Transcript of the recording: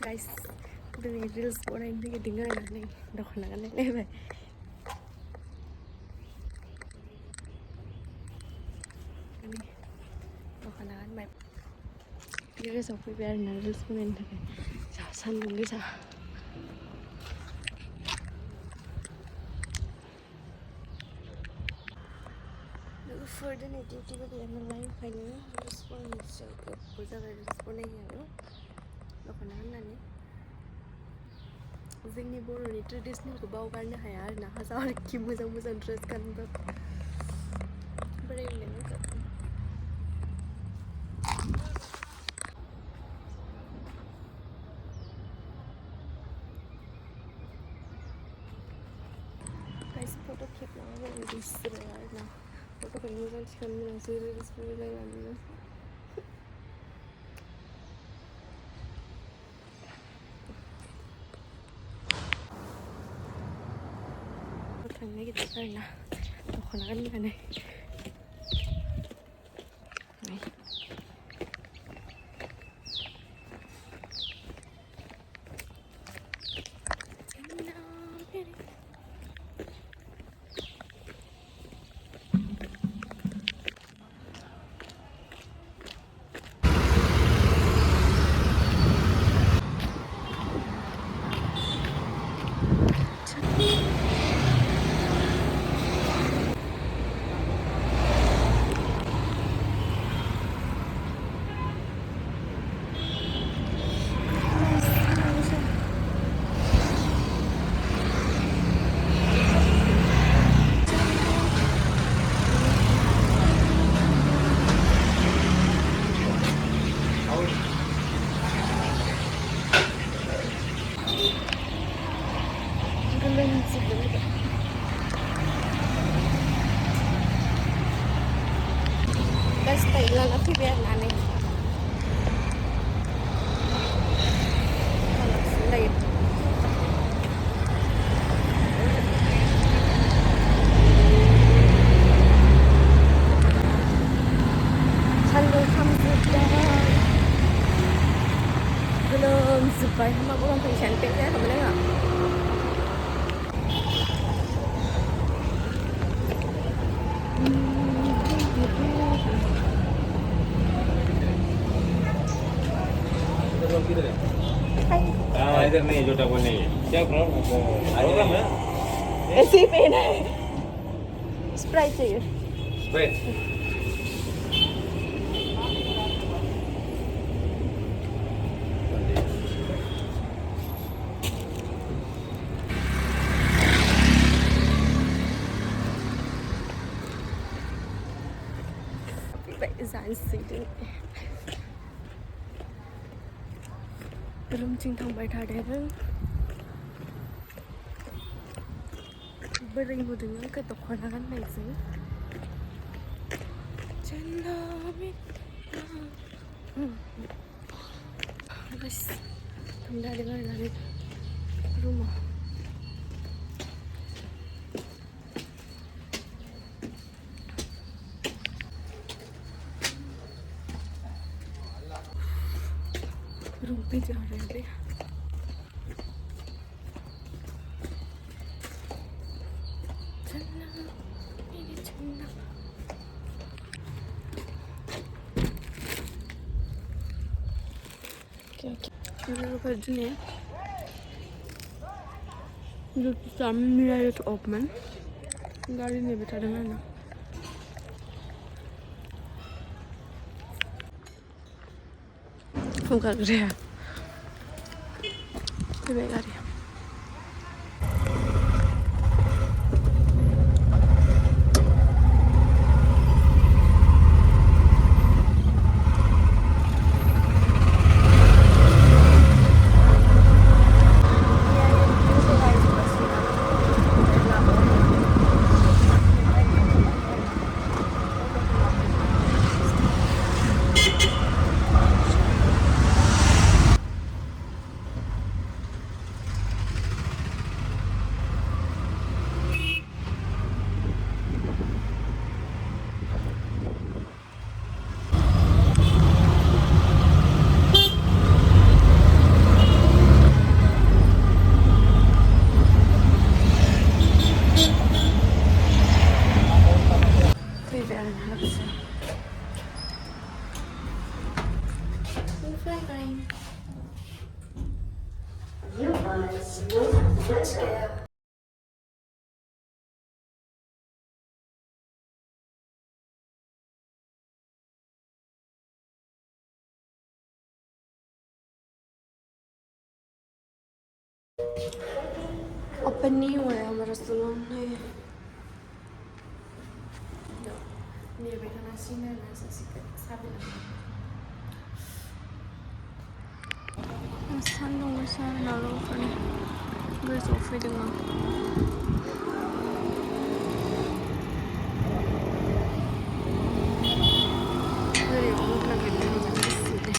guys, दिनै reels बनायनो नागिरदों आरोना नै दख'ना गानलायलायबाय दख'ना गानबाय ड्रेसाव फैबाय आरोना रिल्स बनायनो थाखाय जा सान्दुं गोसा लोगोफोर दिनै डिउटिबो गैया नालाय ओंखायनो रिल्स बनायनोसै गोबाव जाबाय रिल्स बनायैयाबो दख'ना गाननानै जोंनि बर'नि ट्रेडिसनेलखौ बावगारनो हाया आरोना हाजारखि मोजां मोजां ड्रेस गानबाबो बोरै मोनो गाइस फट' खेबनांगौ बिसोरो आरोना फट'खौ मोजां थिखांनो मोनासै रिल्स बनायलायनानै थांनो नागिरदों आरोना दख'ना गाननानै guys tayo lang figure namin layo 산동 탐구다 belum sampai sama orang paling cantik ya kamu tengok इधर नहीं जोटा वो नहीं है क्या प्रॉब्लम है ऐसे ही पहना है स्प्राइट चाहिए स्प्राइट belum थांबाय थादों बोरै नुदों आंखौ दख'ना गाननायजों guys थांजादों आरोना रुमाव रूम पे जा रहे थे चलना मेरे चलना क्या क्या ने जो सामने मेरा ये ओपन गाड़ी में बैठा देना ना फोन कर रहे हैं गाड़ी Open नहीं हुआ है हमारा सलून है मेरे बेटा ना सीना ना ससिक साबे ना सान्दुं गोसा नालावफोरनि गोजौआव फैदों आं